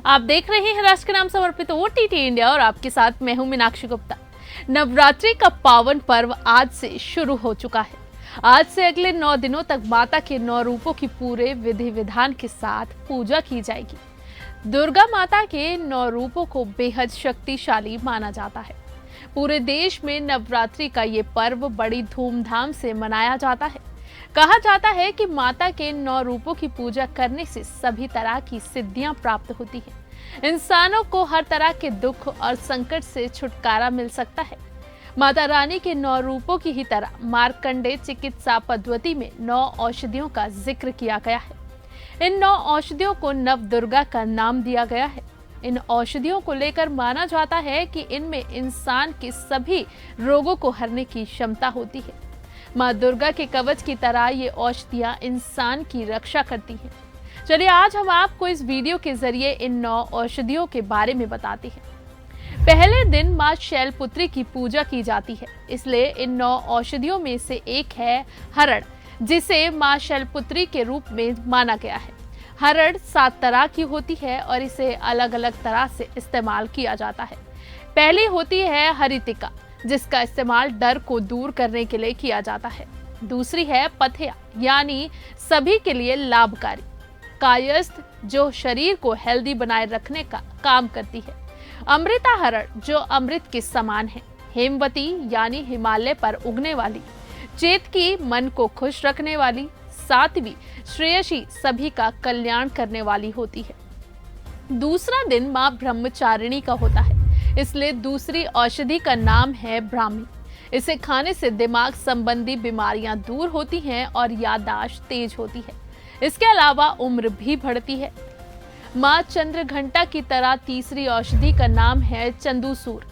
आप देख रहे हैं राष्ट्र के नाम समर्पित ओटीटी इंडिया और आपके साथ मैं हूं मीनाक्षी गुप्ता। नवरात्रि का पावन पर्व आज से शुरू हो चुका है। आज से अगले 9 दिनों तक माता के 9 रूपों की पूरे विधि विधान के साथ पूजा की जाएगी। दुर्गा माता के 9 रूपों को बेहद शक्तिशाली माना जाता है। पूरे देश में नवरात्रि का ये पर्व बड़ी धूमधाम से मनाया जाता है। कहा जाता है कि माता के 9 रूपों की पूजा करने से सभी तरह की सिद्धियां प्राप्त होती हैं। इंसानों को हर तरह के दुख और संकट से छुटकारा मिल सकता है। माता रानी के 9 रूपों की ही तरह मार्कंडेय चिकित्सा पद्धति में 9 औषधियों का जिक्र किया गया है। इन 9 औषधियों को नव दुर्गा का नाम दिया गया है। इन औषधियों को लेकर माना जाता है कि इनमें इंसान के सभी रोगों को हरने की क्षमता होती है। माँ दुर्गा के कवच की तरह ये औषधियां इंसान की रक्षा करती हैं। चलिए आज हम आपको इस वीडियो के जरिए इन 9 औषधियों के बारे में बताते हैं। पहले दिन माँ शैलपुत्री की पूजा की जाती है, इसलिए इन 9 औषधियों में से एक है हरड़, जिसे माँ शैलपुत्री के रूप में माना गया है। हरड़ 7 तरह की होती है और इसे अलग अलग तरह से इस्तेमाल किया जाता है। पहली होती है हरितिका, जिसका इस्तेमाल डर को दूर करने के लिए किया जाता है। दूसरी है पथया, यानी सभी के लिए लाभकारी। कायस्थ, जो शरीर को हेल्दी बनाए रखने का काम करती है। अमृता हरड़, जो अमृत के समान है। हेमवती, यानी हिमालय पर उगने वाली। चेतकी, मन को खुश रखने वाली। सातवीं श्रेयसी, सभी का कल्याण करने वाली होती है। दूसरा दिन मां ब्रह्मचारिणी का होता है, इसलिए दूसरी औषधि का नाम है ब्राह्मी। इसे खाने से दिमाग संबंधी बीमारियां दूर होती हैं और याददाश्त तेज होती है। इसके अलावा उम्र भी बढ़ती है। मां चंद्रघंटा की तरह तीसरी औषधि का नाम है चंदूसूर।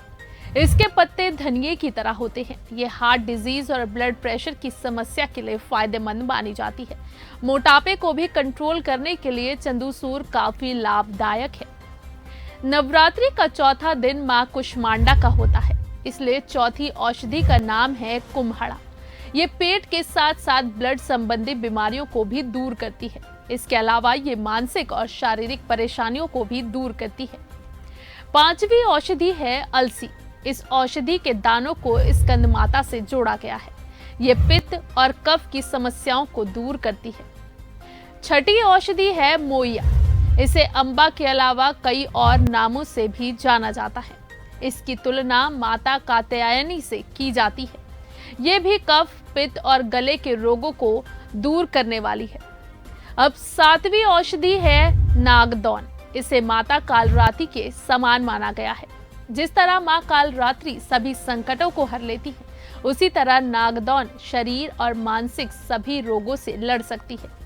इसके पत्ते धनिये की तरह होते हैं। ये हार्ट डिजीज और ब्लड प्रेशर की समस्या के लिए फायदेमंद मानी जाती है। मोटापे को भी कंट्रोल करने के लिए चंदूसूर काफी लाभदायक है। नवरात्रि का चौथा दिन मां कुष्मांडा का होता है, इसलिए चौथी औषधि का नाम है कुम्हड़ा। ये पेट के साथ साथ ब्लड संबंधी बीमारियों को भी दूर करती है। इसके अलावा ये मानसिक और शारीरिक परेशानियों को भी दूर करती है। 5वीं औषधि है अलसी। इस औषधि के दानों को स्कंद माता से जोड़ा गया है। ये पित्त और कफ की समस्याओं को दूर करती है। 6ठी औषधि है मोइया। इसे अम्बा के अलावा कई और नामों से भी जाना जाता है। इसकी तुलना माता कात्यायनी से की जाती है। ये भी कफ, पित्त और गले के रोगों को दूर करने वाली है। अब 7वीं औषधि है नागदौन। इसे माता कालरात्रि के समान माना गया है। जिस तरह माँ कालरात्रि सभी संकटों को हर लेती है, उसी तरह नागदौन शरीर और मानसिक सभी रोगों से लड़ सकती है।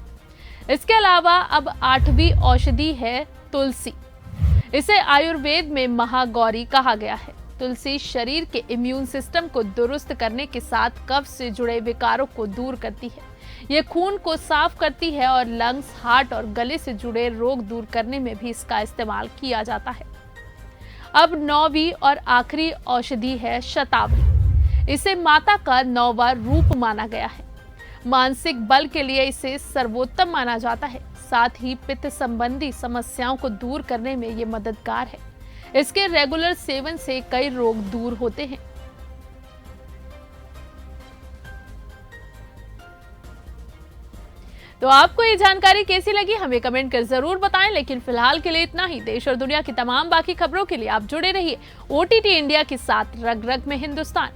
इसके अलावा अब 8वीं औषधि है तुलसी। इसे आयुर्वेद में महागौरी कहा गया है। तुलसी शरीर के इम्यून सिस्टम को दुरुस्त करने के साथ कफ से जुड़े विकारों को दूर करती है। ये खून को साफ करती है और लंग्स, हार्ट और गले से जुड़े रोग दूर करने में भी इसका इस्तेमाल किया जाता है। अब 9वीं और आखिरी औषधि है शतावरी। इसे माता का 9वां रूप माना गया है। मानसिक बल के लिए इसे सर्वोत्तम माना जाता है। साथ ही पित्त संबंधी समस्याओं को दूर करने में ये मददगार है। इसके रेगुलर सेवन से कई रोग दूर होते हैं। तो आपको ये जानकारी कैसी लगी हमें कमेंट कर जरूर बताएं। लेकिन फिलहाल के लिए इतना ही। देश और दुनिया की तमाम बाकी खबरों के लिए आप जुड़े रहिए ओटीटी इंडिया के साथ। रग रग में हिंदुस्तान।